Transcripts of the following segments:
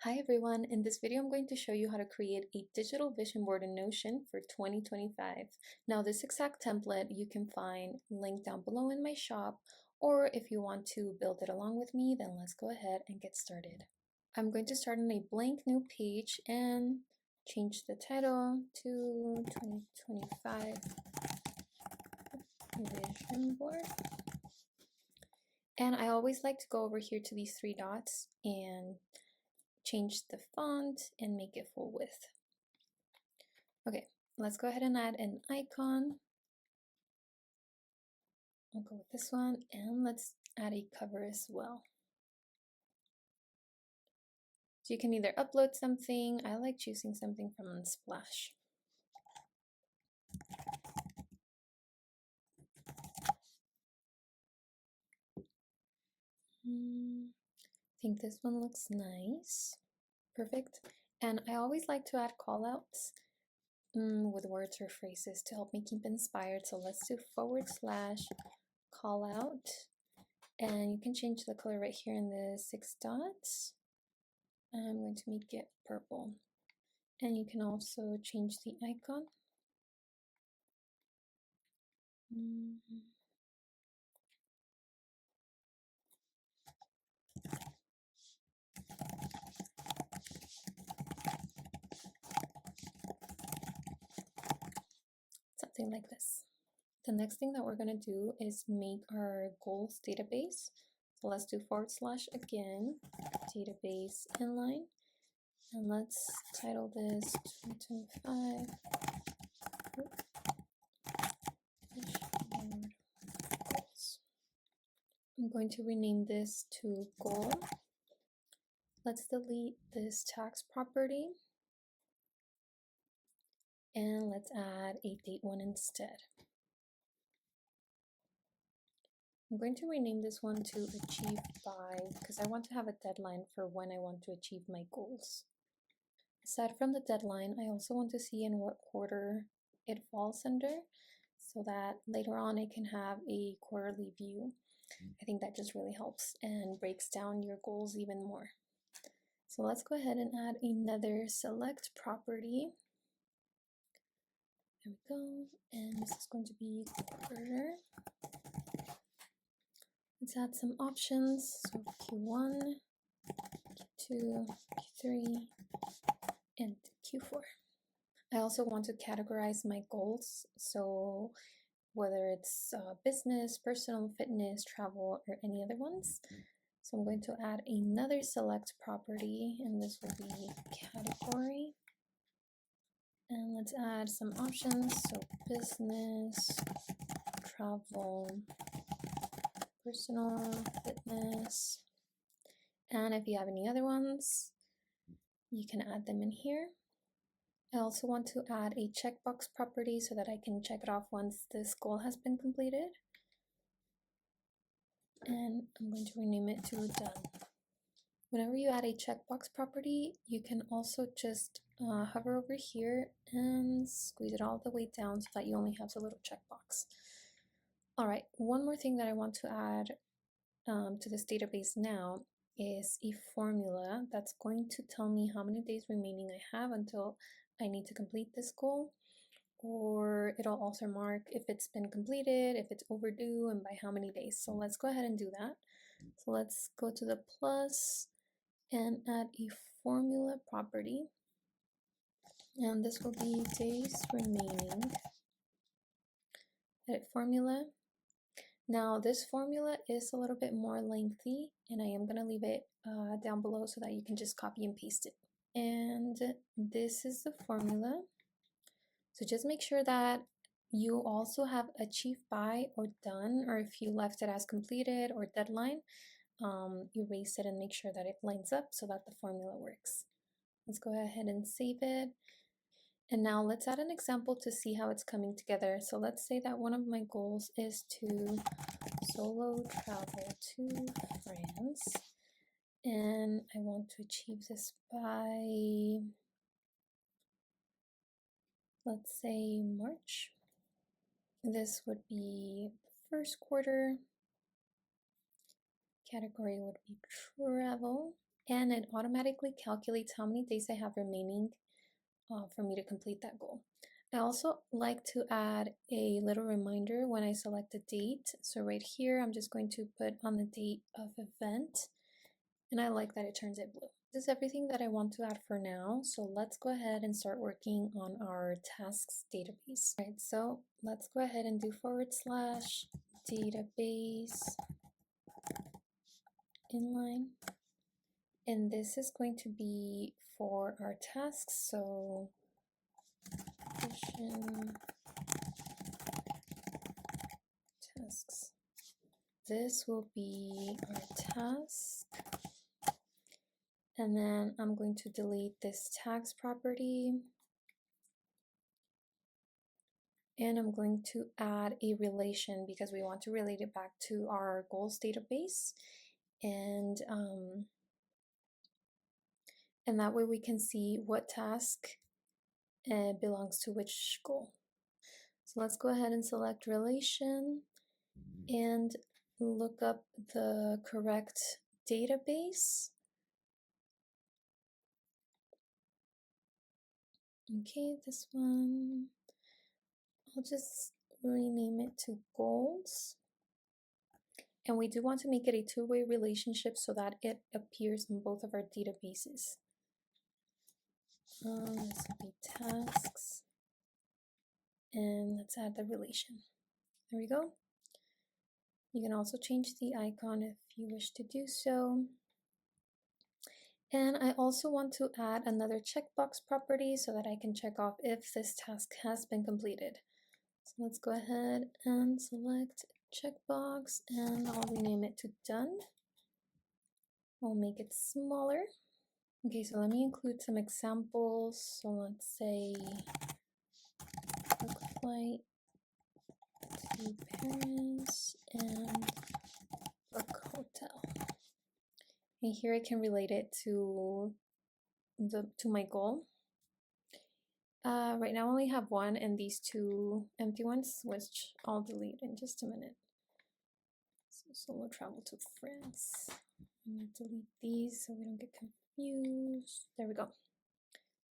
Hi everyone, in this video I'm going to show you how to create a digital vision board in Notion for 2025. Now this exact template you can find linked down below in my shop, or if you want to build it along with me, then let's go ahead and get started. I'm going to start on a blank new page and change the title to 2025 vision board. And I always like to go over here to these three dots and change the font and make it full width. Okay, let's go ahead and add an icon. I'll go with this one, and let's add a cover as well. So you can either upload something. I like choosing something from Unsplash. I think this one looks nice. Perfect. And I always like to add callouts with words or phrases to help me keep inspired. So let's do / callout. And you can change the color right here in the 6 dots. I'm going to make it purple. And you can also change the icon. Something like this. The next thing that we're going to do is make our goals database. So let's do / again, database inline. And let's title this 2025 goals. I'm going to rename this to goal. Let's delete this tax property. And let's add a date one instead. I'm going to rename this one to achieve by because I want to have a deadline for when I want to achieve my goals. Aside from the deadline, I also want to see in what quarter it falls under so that later on I can have a quarterly view. I think that just really helps and breaks down your goals even more. So let's go ahead and add another select property. There we go. And this is going to be quarter. Let's add some options. So Q1, Q2, Q3, and Q4. I also want to categorize my goals. So whether it's business, personal, fitness, travel, or any other ones. So I'm going to add another select property, and this will be category. And let's add some options. So business, travel, personal, fitness. And if you have any other ones, you can add them in here. I also want to add a checkbox property so that I can check it off once this goal has been completed. And I'm going to rename it to done. Whenever you add a checkbox property, you can also just hover over here and squeeze it all the way down so that you only have the little checkbox. All right, one more thing that I want to add to this database now is a formula that's going to tell me how many days remaining I have until I need to complete this goal, or it'll also mark if it's been completed, if it's overdue, and by how many days. So let's go ahead and do that. So let's go to the plus and add a formula property. And this will be days remaining. Edit formula. Now this formula is a little bit more lengthy, and I am going to leave it down below so that you can just copy and paste it. And this is the formula. So just make sure that you also have achieved by or done, or if you left it as completed or deadline, erase it and make sure that it lines up so that the formula works. Let's go ahead and save it. And now let's add an example to see how it's coming together. So let's say that one of my goals is to solo travel to France. And I want to achieve this by, let's say, March. This would be the first quarter. Category would be travel. and it automatically calculates how many days I have remaining for me to complete that goal. I also like to add a little reminder when I select a date. So right here, I'm just going to put on the date of event, and I like that it turns it blue. This is everything that I want to add for now. So let's go ahead and start working on our tasks database. All right, so let's go ahead and do /database inline. And this is going to be for our tasks. So tasks. This will be our task. And then I'm going to delete this tags property. And I'm going to add a relation because we want to relate it back to our goals database. And that way we can see what task belongs to which goal. So let's go ahead and select relation and look up the correct database. Okay, this one, I'll just rename it to goals. And we do want to make it a two-way relationship so that it appears in both of our databases. This will be tasks. And let's add the relation. There we go. You can also change the icon if you wish to do so. And I also want to add another checkbox property so that I can check off if this task has been completed. So let's go ahead and select checkbox and I'll rename it to done. I'll make it smaller. Okay, so let me include some examples. So let's say book flight to Paris and book hotel. And here I can relate it to my goal. Right now I only have one and these two empty ones, which I'll delete in just a minute. So solo travel to France. I'm gonna delete these so we don't get confused. There we go.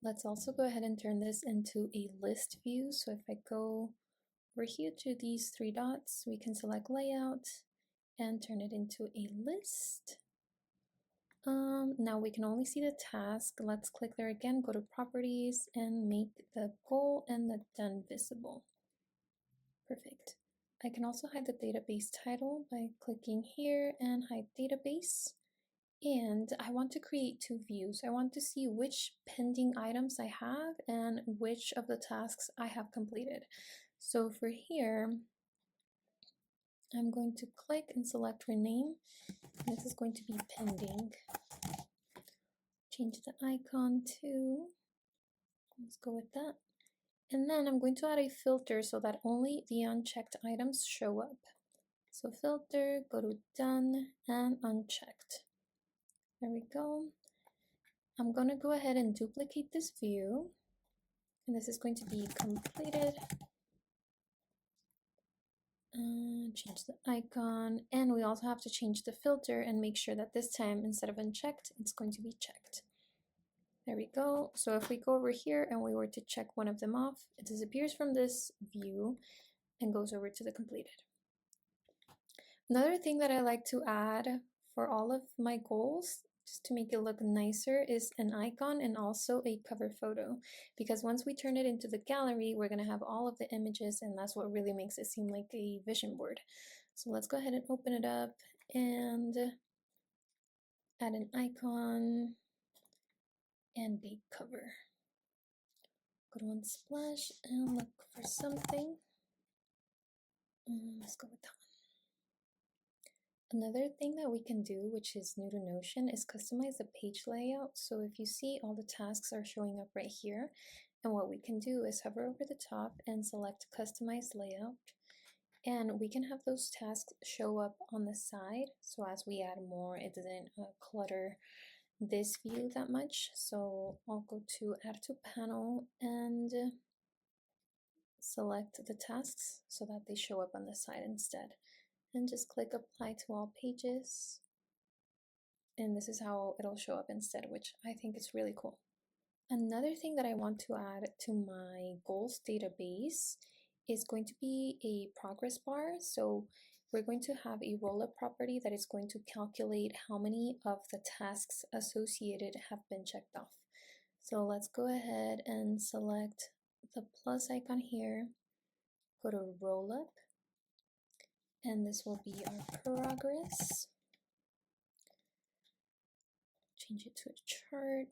Let's also go ahead and turn this into a list view. So if I go over here to these three dots, we can select layout and turn it into a list. Now we can only see the task. Let's click there again, go to properties and make the goal and the done visible. Perfect. I can also hide the database title by clicking here and hide database. And I want to create two views. I want to see which pending items I have and which of the tasks I have completed. So for here, I'm going to click and select rename. This is going to be pending. Change the icon to, let's go with that. And then I'm going to add a filter so that only the unchecked items show up. So filter, go to done and unchecked. There we go. I'm going to go ahead and duplicate this view. And this is going to be completed. Change the icon. And we also have to change the filter and make sure that this time, instead of unchecked, it's going to be checked. There we go. So if we go over here and we were to check one of them off, it disappears from this view and goes over to the completed. Another thing that I like to add for all of my goals, just to make it look nicer, is an icon and also a cover photo. Because once we turn it into the gallery, we're going to have all of the images, and that's what really makes it seem like a vision board. So let's go ahead and open it up and add an icon and a cover. Go to Unsplash and look for something. Let's go with that one. Another thing that we can do, which is new to Notion, is customize the page layout. So if you see, all the tasks are showing up right here. And what we can do is hover over the top and select Customize Layout. And we can have those tasks show up on the side. So as we add more, it doesn't clutter this view that much. So I'll go to Add to Panel and select the tasks so that they show up on the side instead. And just click Apply to All Pages. and this is how it'll show up instead, which I think is really cool. Another thing that I want to add to my goals database is going to be a progress bar. So we're going to have a roll-up property that is going to calculate how many of the tasks associated have been checked off. So let's go ahead and select the plus icon here, go to roll-up, and this will be our progress. Change it to a chart.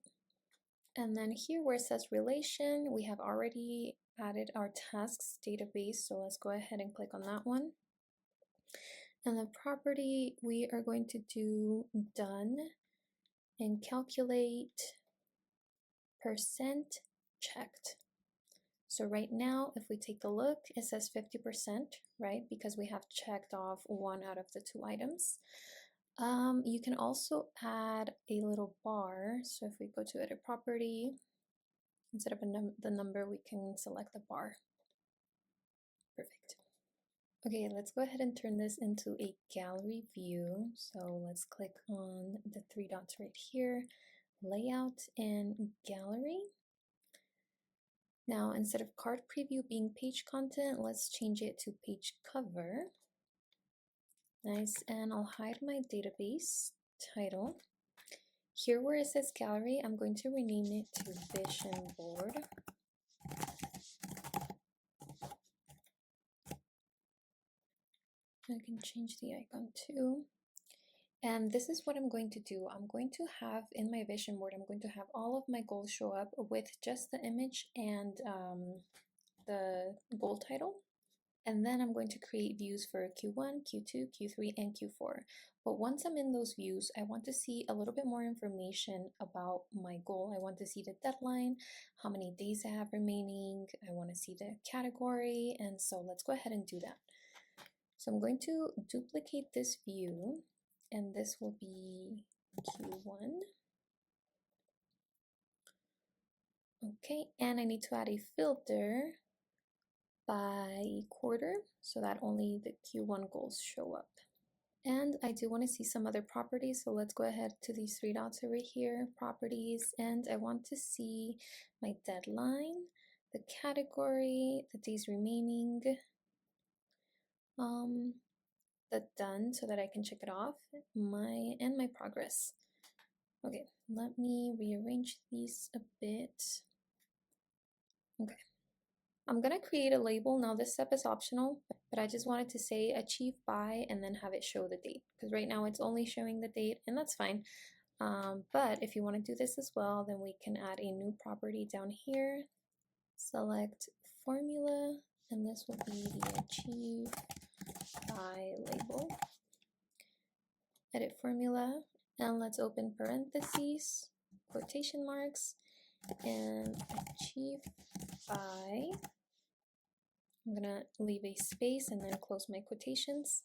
And then here where it says relation, we have already added our tasks database. So let's go ahead and click on that one. And the property, we are going to do done and calculate percent checked. So right now, if we take a look, it says 50%, right? Because we have checked off one out of the 2 items. You can also add a little bar. So if we go to edit property, instead of the number, we can select the bar. Perfect. Okay, let's go ahead and turn this into a gallery view. So let's click on the 3 dots right here, layout and gallery. Now, instead of card preview being page content, let's change it to page cover. Nice, and I'll hide my database title. Here where it says gallery, I'm going to rename it to vision board. I can change the icon too. And this is what I'm going to do. I'm going to have in my vision board, I'm going to have all of my goals show up with just the image and the goal title. And then I'm going to create views for Q1, Q2, Q3, and Q4. But once I'm in those views, I want to see a little bit more information about my goal. I want to see the deadline, how many days I have remaining. I want to see the category. And so let's go ahead and do that. So I'm going to duplicate this view, and this will be Q1. Okay, and I need to add a filter by quarter so that only the Q1 goals show up. And I do want to see some other properties, so let's go ahead to these 3 dots over here, properties, and I want to see my deadline, the category, the days remaining, the done so that I can check it off, my progress. Okay, let me rearrange these a bit. Okay, I'm gonna create a label. Now this step is optional, but I just wanted to say achieve by and then have it show the date, because right now it's only showing the date, and that's fine. But if you want to do this as well, then we can add a new property down here, select formula, and this will be the achieve by label. Edit formula, and let's open parentheses, quotation marks, and achieve by. I'm gonna leave a space and then close my quotations,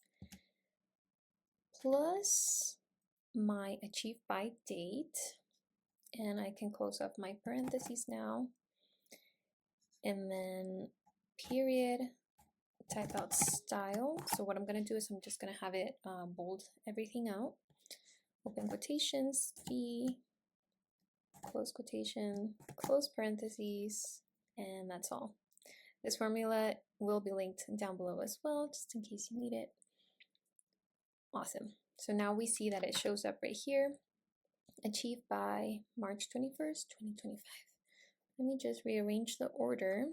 plus my achieve by date, and I can close up my parentheses now, and then period, type out style. So what I'm gonna do is I'm just gonna have it bold everything out, open quotations, B, close quotation, close parentheses, and that's all. This formula will be linked down below as well, just in case you need it. Awesome. So now we see that it shows up right here, achieved by March 21st, 2025. Let me just rearrange the order.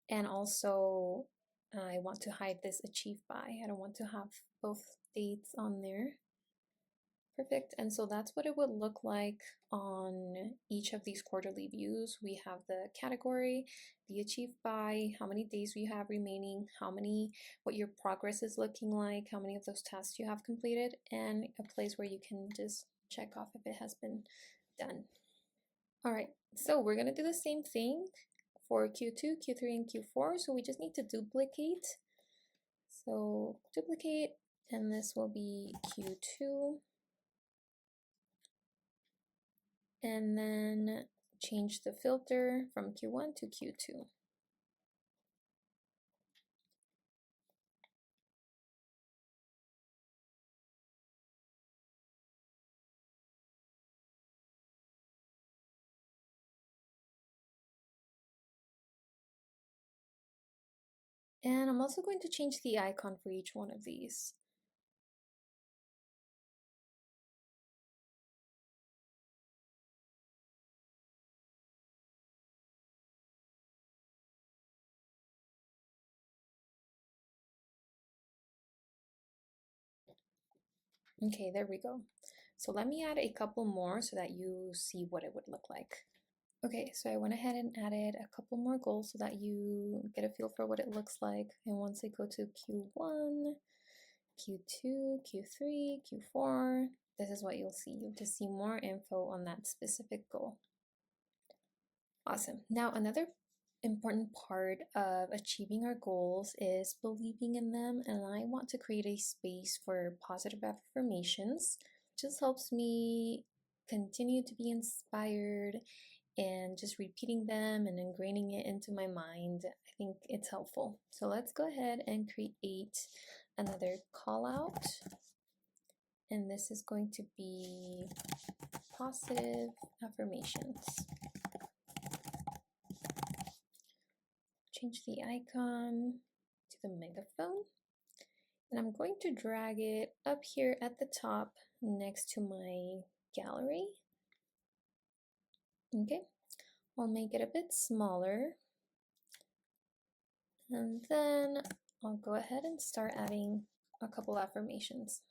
And also, I want to hide this achieved by. I don't want to have both dates on there. Perfect. And so that's what it would look like on each of these quarterly views. We have the category, the achieved by, how many days we have remaining, what your progress is looking like, how many of those tasks you have completed, and a place where you can just check off if it has been done. All right, so we're gonna do the same thing for Q2, Q3, and Q4. So we just need to duplicate. So duplicate, and this will be Q2. And then change the filter from Q1 to Q2. And I'm also going to change the icon for each one of these. Okay, there we go. So let me add a couple more so that you see what it would look like. Okay, so I went ahead and added a couple more goals so that you get a feel for what it looks like. And once I go to Q1, Q2, Q3, Q4, this is what you'll see. You'll just see more info on that specific goal. Awesome. Now, another important part of achieving our goals is believing in them, and I want to create a space for positive affirmations. It just helps me continue to be inspired, and just repeating them and ingraining it into my mind, I think it's helpful. So let's go ahead and create another call out, and this is going to be positive affirmations. Change the icon to the megaphone, and I'm going to drag it up here at the top next to my gallery. Okay, I'll make it a bit smaller, and then I'll go ahead and start adding a couple affirmations.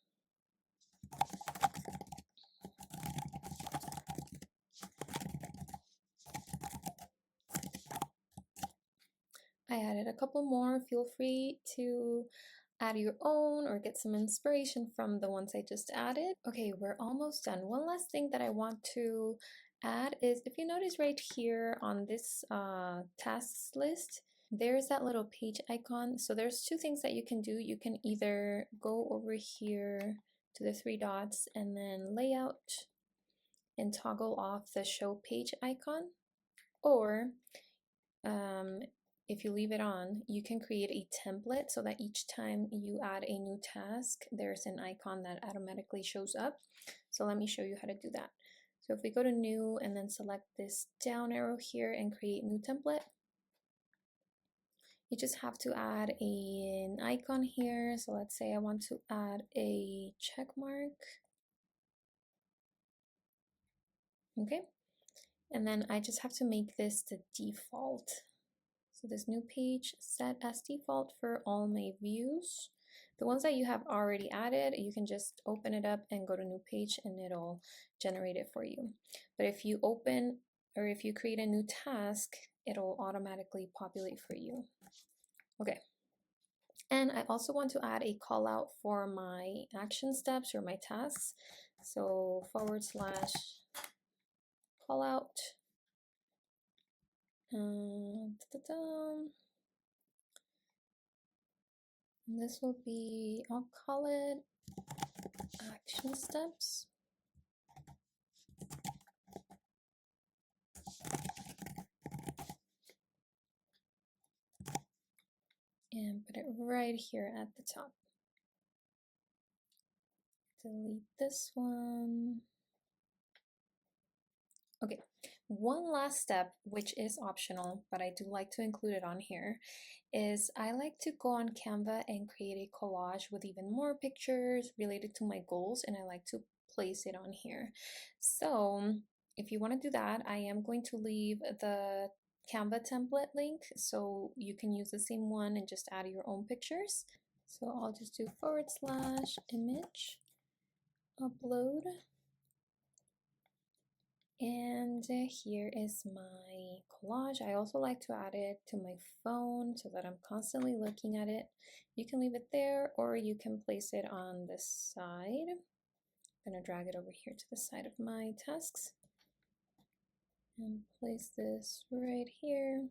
I added a couple more. Feel free to add your own or get some inspiration from the ones I just added. Okay, we're almost done. One last thing that I want to add is, if you notice right here on this tasks list, there's that little page icon. So there's two things that you can do. You can either go over here to the three dots and then layout and toggle off the show page icon, or if you leave it on, you can create a template so that each time you add a new task, there's an icon that automatically shows up. So let me show you how to do that. So if we go to new and then select this down arrow here and create new template, you just have to add an icon here. So let's say I want to add a check mark. Okay. And then I just have to make this the default. So this new page set as default for all my views. The ones that you have already added, you can just open it up and go to new page and it'll generate it for you. But if you open or if you create a new task, it'll automatically populate for you. Okay. And I also want to add a call out for my action steps or my tasks. So / call out. This will be, I'll call it action steps. And put it right here at the top. Delete this one. Okay, one last step, which is optional, but I do like to include it on here, is I like to go on Canva and create a collage with even more pictures related to my goals, and I like to place it on here. So if you want to do that, I am going to leave the Canva template link so you can use the same one and just add your own pictures. So I'll just do / image upload. And here is my collage. I also like to add it to my phone so that I'm constantly looking at it. You can leave it there or you can place it on this side. I'm gonna drag it over here to the side of my tasks and place this right here.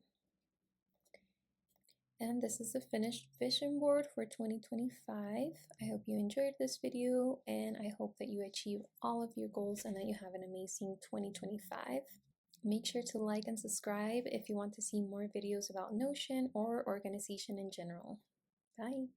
And this is the finished vision board for 2025. I hope you enjoyed this video and I hope that you achieve all of your goals and that you have an amazing 2025. Make sure to like and subscribe if you want to see more videos about Notion or organization in general. Bye!